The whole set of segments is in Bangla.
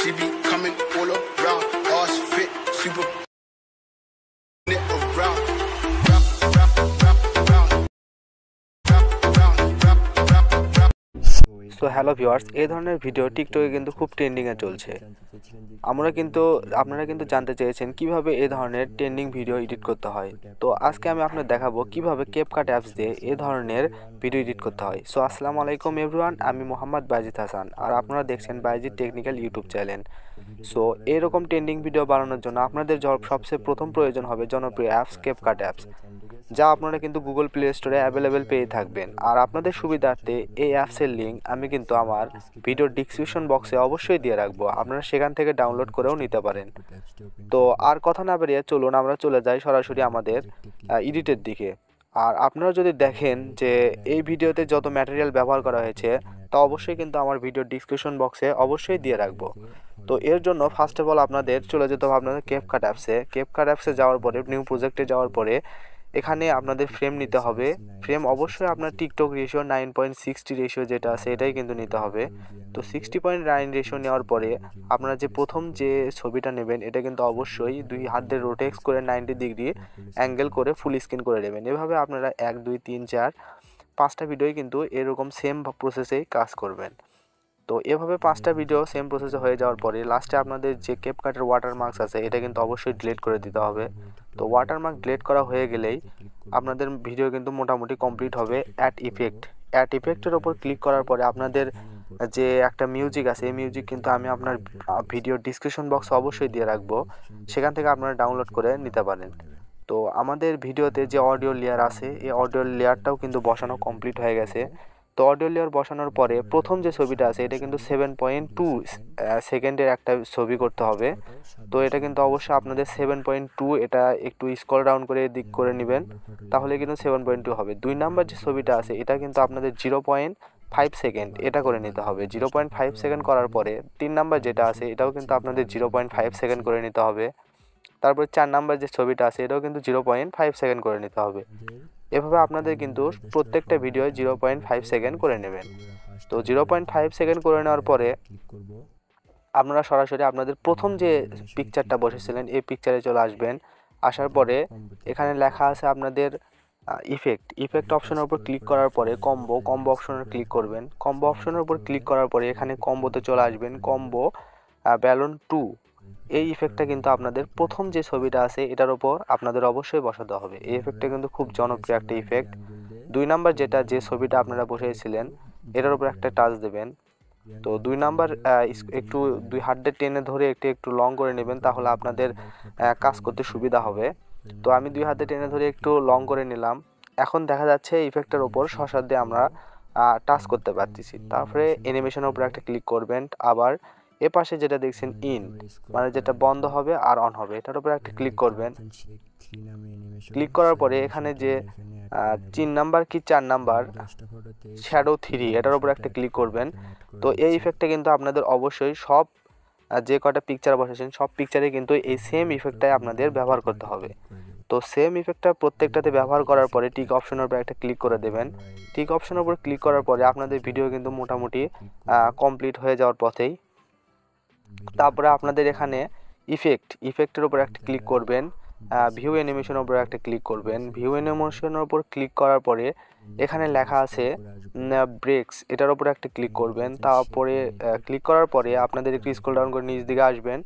She be coming all around, ass fit, super knit around. So hello viewers, এই ধরনের ভিডিও টিকটকে কিন্তু খুব ট্রেন্ডিংয়ে চলছে। আপনারা কিন্তু জানতে চেয়েছেন কিভাবে এই ধরনের ট্রেন্ডিং ভিডিও এডিট করতে হয়। তো আজকে আমি আপনাদের দেখাবো কিভাবে ক্যাপকাট অ্যাপস দিয়ে এই ধরনের ভিডিও এডিট করতে হয়। সো আসসালামু আলাইকুম এভরিওয়ান, আমি মোহাম্মদ বাইজিদ হাসান আর আপনারা দেখছেন Bayazid technical YouTube channel. So এরকম ট্রেন্ডিং ভিডিও বানানোর জন্য আপনাদের সবচেয়ে প্রথম প্রয়োজন হবে জনপ্রিয় অ্যাপস ক্যাপকাট অ্যাপস, যা আপনারা কিন্তু গুগল প্লে স্টোরে অ্যাভেলেবেল পেয়ে থাকবেন। আর আপনাদের সুবিধার্থে এই অ্যাপসের লিঙ্ক আমি কিন্তু আমার ভিডিও ডিসক্রিপশন বক্সে অবশ্যই দিয়ে রাখবো, আপনারা সেখান থেকে ডাউনলোড করেও নিতে পারেন। তো আর কথা না বেরিয়ে চলুন আমরা চলে যাই সরাসরি আমাদের এডিটের দিকে। আর আপনারা যদি দেখেন যে এই ভিডিওতে যত ম্যাটেরিয়াল ব্যবহার করা হয়েছে তা অবশ্যই কিন্তু আমার ভিডিও ডিসক্রিপশন বক্সে অবশ্যই দিয়ে রাখবো। তো এর জন্য ফার্স্ট অফ অল আপনাদের চলে যেতে হবে আপনাদের ক্যাপকাট অ্যাপসে যাওয়ার পরে নিউ প্রজেক্টে যাওয়ার পরে এখানে আপনাদের ফ্রেম নিতে হবে। ফ্রেম অবশ্যই আপনার টিকটক রেশিও 9.60 রেশিও যেটা আছে এটাই কিন্তু নিতে হবে। তো 60.9 রেশিও নেওয়ার পরে আপনারা যে প্রথম যে ছবিটা নেবেন এটা কিন্তু অবশ্যই দুই হাত দিয়ে রোটেক্স করে 90 ডিগ্রি অ্যাঙ্গেল করে ফুল স্ক্রিন করে নেবেন। এভাবে আপনারা 1 2 3 4 5টা ভিডিওই কিন্তু এরকম সেম প্রসেসেই কাজ করবেন। তো এভাবে 5টা ভিডিও সেম প্রসেসে হয়ে যাওয়ার পরে লাস্টে আপনাদের যে ক্যাপকাটের ওয়াটারমার্কস আছে এটা কিন্তু অবশ্যই ডিলিট করে দিতে হবে। তো ওয়াটারমার্ক ডিলিট করা হয়ে গেলেই আপনাদের ভিডিও কিন্তু মোটামুটি কমপ্লিট হবে। অ্যাড ইফেক্টের ওপর ক্লিক করার পরে আপনাদের যে একটা মিউজিক আছে এই মিউজিক কিন্তু আমি আপনার ভিডিও ডিসক্রিপশন বক্সে অবশ্যই দিয়ে রাখবো, সেখান থেকে আপনারা ডাউনলোড করে নিতে পারেন। তো আমাদের ভিডিওতে যে অডিও লেয়ার আছে এই অডিও লেয়ারটাও কিন্তু বসানো কমপ্লিট হয়ে গেছে। তো অডিও লেয়ার বসানোর পরে প্রথম যে ছবিটা আছে এটা কিন্তু 7.2 সেকেন্ডের একটা ছবি করতে হবে। তো এটা কিন্তু অবশ্যই আপনাদের 7.2 এটা একটু স্ক্রল ডাউন করে এদিক করে নেবেন, তাহলে কিন্তু 7.2 হবে। 2 নাম্বার যে ছবিটা আছে এটা কিন্তু আপনাদের 0.5 সেকেন্ড এটা করে নিতে হবে। 0.5 সেকেন্ড করার পরে 3 নাম্বার যেটা আছে এটাও কিন্তু আপনাদের 0.5 সেকেন্ড করে নিতে হবে। তারপরে 4 নাম্বার যে ছবিটা আছে এটাও কিন্তু 0.5 সেকেন্ড করে নিতে হবে। এভাবে আপনাদের কিন্তু প্রত্যেকটা ভিডিও 0.5 সেকেন্ড করে নেবেন। তো 0.5 সেকেন্ড করে নেওয়ার পরে আপনারা সরাসরি আপনাদের প্রথম যে পিকচারটা বসেছিলেন এই পিকচারে চলে আসবেন। আসার পরে এখানে লেখা আছে আপনাদের ইফেক্ট অপশনের উপর ক্লিক করার পরে কম্বো অপশনে ক্লিক করবেন। কম্বো অপশনের উপর ক্লিক করার পরে এখানে কম্বোতে চলে আসবেন, কম্বো ব্যালন 2। এই ইফেক্টটা কিন্তু আপনাদের প্রথম যে ছবিটা আছে এটার উপর আপনাদের অবশ্যই বসাতে হবে। এই ইফেক্টটা কিন্তু খুব জনপ্রিয় একটা ইফেক্ট। 2 নাম্বার যে ছবিটা আপনারা বসিয়েছিলেন এটার উপর একটা টাচ দেবেন। তো 2 নাম্বার একটু 2 হাত দিয়ে টেনে ধরে একটু লং করে নেবেন, তাহলে আপনাদের কাজ করতে সুবিধা হবে। তো আমি 2 হাতে টেনে ধরে একটু লং করে নিলাম। এখন দেখা যাচ্ছে ইফেক্টের উপর শসা দিয়ে আমরা টাচ করতে পারতেছি। তারপরে অ্যানিমেশনের উপর একটা ক্লিক করবেন। আবার এ পাশে যেটা দেখছেন মানে যেটা বন্ধ হবে আর অন হবে এটার উপর একটা ক্লিক করবেন। ক্লিক করার পরে এখানে যে 3 নাম্বার কি 4 নাম্বার শ্যাডো 3 এটার উপর একটা ক্লিক করবেন। তো এই ইফেক্টটা কিন্তু আপনাদের অবশ্যই সব যে কটা পিকচার বসেছেন সব পিকচারে কিন্তু এই সেম ইফেক্টটাই আপনাদের ব্যবহার করতে হবে। তো সেম ইফেক্টটা প্রত্যেকটাতে ব্যবহার করার পরে টিক অপশনের উপর একটা ক্লিক করে দেবেন। টিক অপশনের উপর ক্লিক করার পরে আপনাদের ভিডিও কিন্তু মোটামুটি কমপ্লিট হয়ে যাওয়ার পথেই। তারপরে আপনাদের এখানে ইফেক্টের উপর একটা ক্লিক করবেন, ভিউ অ্যানিমেশনের উপর একটা ক্লিক করবেন। ভিউ অ্যানিমেশনের উপর ক্লিক করার পরে এখানে লেখা আছে ব্রেক্স, এটার উপর একটা ক্লিক করবেন। তারপরে ক্লিক করার পরে আপনাদের একটু স্ক্রল ডাউন করে নিচ দিকে আসবেন।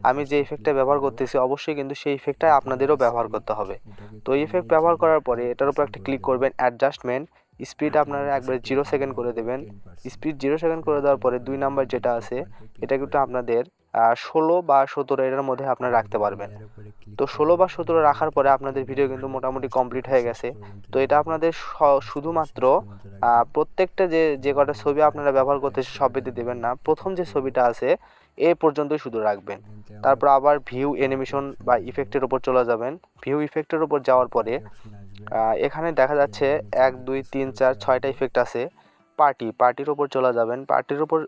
আমি যে ইফেক্টটা ব্যবহার করতেছি অবশ্যই কিন্তু সেই ইফেক্টটা আপনাদেরও ব্যবহার করতে হবে। তো ইফেক্ট ব্যবহার করার পরে এটার উপর একটা ক্লিক করবেন, অ্যাডজাস্টমেন্ট স্পিড আপনারা একবারে 0 সেকেন্ড করে দেবেন। স্পিড 0 সেকেন্ড করে দেওয়ার পরে 2 নাম্বার যেটা আছে এটা কিন্তু আপনাদের 16 বা 17 এর মধ্যে আপনারা রাখতে পারবেন। তো 16 বা 17 রাখার পরে আপনাদের ভিডিও কিন্তু মোটামুটি কমপ্লিট হয়ে গেছে। তো এটা আপনাদের শুধুমাত্র প্রত্যেকটা যে কটা ছবি আপনারা ব্যবহার করতেছে সব দিতে দেবেন না, প্রথম যে ছবিটা আছে এ পর্যন্তই শুধু রাখবেন। তারপর আবার ভিউ অ্যানিমেশন বা ইফেক্টের উপর চলে যাবেন। ভিউ ইফেক্টের উপর যাওয়ার পরে এখানে দেখা যাচ্ছে 1 2 3 4 6টা ইফেক্ট আছে। পার্টির উপর চলে যাবেন। পার্টির উপর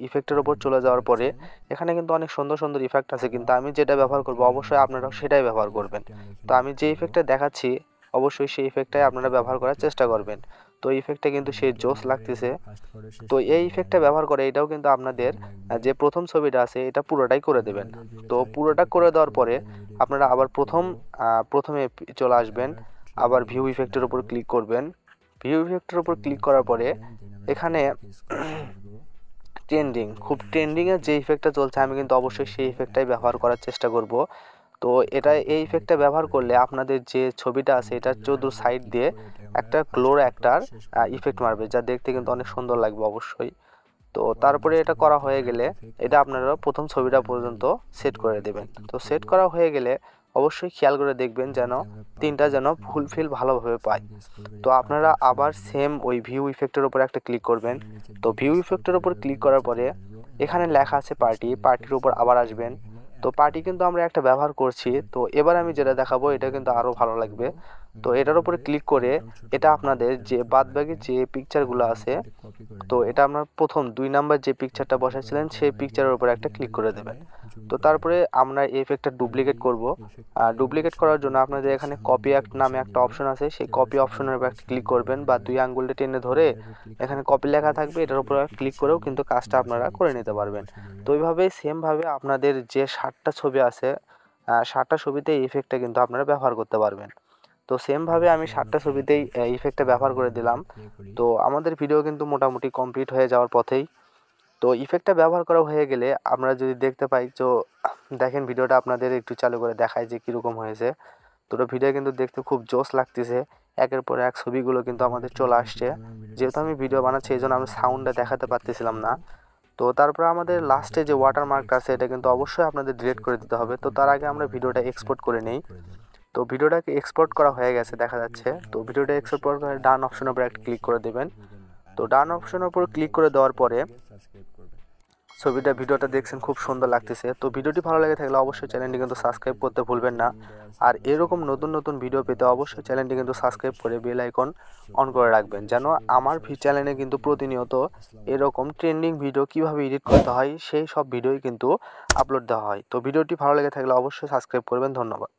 ইফেক্টের উপর চলে যাওয়ার পরে এখানে কিন্তু অনেক সুন্দর ইফেক্ট আছে, কিন্তু আমি যেটা ব্যবহার করব অবশ্যই আপনারাও সেটাই ব্যবহার করবেন। তো আমি যে ইফেক্টটা দেখাচ্ছি অবশ্যই সেই ইফেক্টটাই আপনারা ব্যবহার করার চেষ্টা করবেন। তো ইফেক্টটা কিন্তু সেই জোস লাগতেছে। তো এই ইফেক্টটা ব্যবহার করে এটাও কিন্তু আপনাদের যে প্রথম ছবিটা আছে এটা পুরোটাই করে দেবেন। তো পুরোটা করে দেওয়ার পরে আপনারা আবার প্রথমে চলে আসবেন, আবার ভিউ ইফেক্টের উপর ক্লিক করবেন। ভিউ ইফেক্টের উপর ক্লিক করার পরে এখানে খুব ট্রেন্ডিংয়ের যে ইফেক্টটা চলছে আমি কিন্তু অবশ্যই সেই ইফেক্টটাই ব্যবহার করার চেষ্টা করব। তো এই ইফেক্টটা ব্যবহার করলে আপনাদের যে ছবিটা আছে এটা চতুর সাইড দিয়ে একটা গ্লোর একটার ইফেক্ট মারবে, যা দেখতে কিন্তু অনেক সুন্দর লাগবে অবশ্যই। তো তারপরে এটা করা হয়ে গেলে এটা আপনারা প্রথম ছবিটা পর্যন্ত সেট করে দেবেন। তো সেট করা হয়ে গেলে অবশ্যই খেয়াল করে দেখবেন যেন তিনটা যেন ফুলফিল ভালোভাবে পায়। তো আপনারা আবার সেম ওই ভিউ ইফেক্টের উপর একটা ক্লিক করবেন। তো ভিউ ইফেক্টের উপর ক্লিক করার পরে এখানে লেখা আছে পার্টির উপর আবার আসবেন। তো পার্টি কিন্তু আমরা একটা ব্যবহার করছি। তো এবার আমি যেটা দেখাবো এটা কিন্তু আরও ভালো লাগবে। তো এটার উপরে ক্লিক করে এটা আপনাদের যে বাদবাকি যে পিকচারগুলো আছে, তো এটা আপনার প্রথম 2 নাম্বার যে পিকচারটা বসাইছিলেন সেই পিকচারের উপর একটা ক্লিক করে দেবেন। তো তারপরে আমরা এই ইফেক্টটা ডুপ্লিকেট করব। আর ডুপ্লিকেট করার জন্য আপনাদের এখানে কপি অ্যাক্ট নামে একটা অপশন আছে, সেই কপি অপশনের উপর একটা ক্লিক করবেন বা 2 আঙ্গুলটা টেনে ধরে এখানে কপি লেখা থাকবে এটার উপর ক্লিক করেও কিন্তু কাজটা আপনারা করে নিতে পারবেন। তো এইভাবে সেমভাবে আপনাদের যে 60টা ছবি আছে 60টা ছবিতে এই ইফেক্টটা কিন্তু আপনারা ব্যবহার করতে পারবেন। তো সেমভাবে আমি 60টা ছবিতেই ইফেক্টটা ব্যবহার করে দিলাম। তো আমাদের ভিডিও কিন্তু মোটামুটি কমপ্লিট হয়ে যাওয়ার পথেই। তো ইফেক্টটা ব্যবহার করা হয়ে গেলে আমরা যদি দেখতে পাই, তো দেখেন ভিডিওটা আপনাদের একটু চালু করে দেখায় যে কীরকম হয়েছে। তো ভিডিও কিন্তু দেখতে খুব জোস লাগতেছে, একের পর এক ছবিগুলো কিন্তু আমাদের চলে আসছে। যেহেতু আমি ভিডিও বানাচ্ছি এই জন্য আমি সাউন্ডটা দেখাতে পারতেছিলাম না। তো তারপরে আমাদের লাস্টে যে ওয়াটারমার্কটা আছে এটা কিন্তু অবশ্যই আপনাদের ডিলিট করে দিতে হবে। তো তার আগে আমরা ভিডিওটা এক্সপোর্ট করে নেই। তো ভিডিওটাকে এক্সপোর্ট করা হয়ে গেছে দেখা যাচ্ছে। তো ভিডিওটা এক্সপোর্ট করে ডান অপশনের উপর একটা ক্লিক করে দেবেন। তো ডান অপশনের উপর ক্লিক করে দেওয়ার পরে ভিডিওটা দেখছেন খুব সুন্দর লাগতেছে। তো ভিডিওটি ভালো লেগে থাকলে অবশ্যই চ্যানেলটি কিন্তু সাবস্ক্রাইব করতে ভুলবেন না। আর এরকম নতুন নতুন ভিডিও পেতে অবশ্যই চ্যানেলটি কিন্তু সাবস্ক্রাইব করে বেল আইকন অন করে রাখবেন, যেন আমার চ্যানেলে কিন্তু প্রতিনিয়ত এরকম ট্রেন্ডিং ভিডিও কিভাবে এডিট করতে হয় সেই সব ভিডিওই কিন্তু আপলোড দেওয়া হয়। তো ভিডিওটি ভালো লেগে থাকলে অবশ্যই সাবস্ক্রাইব করবেন। ধন্যবাদ।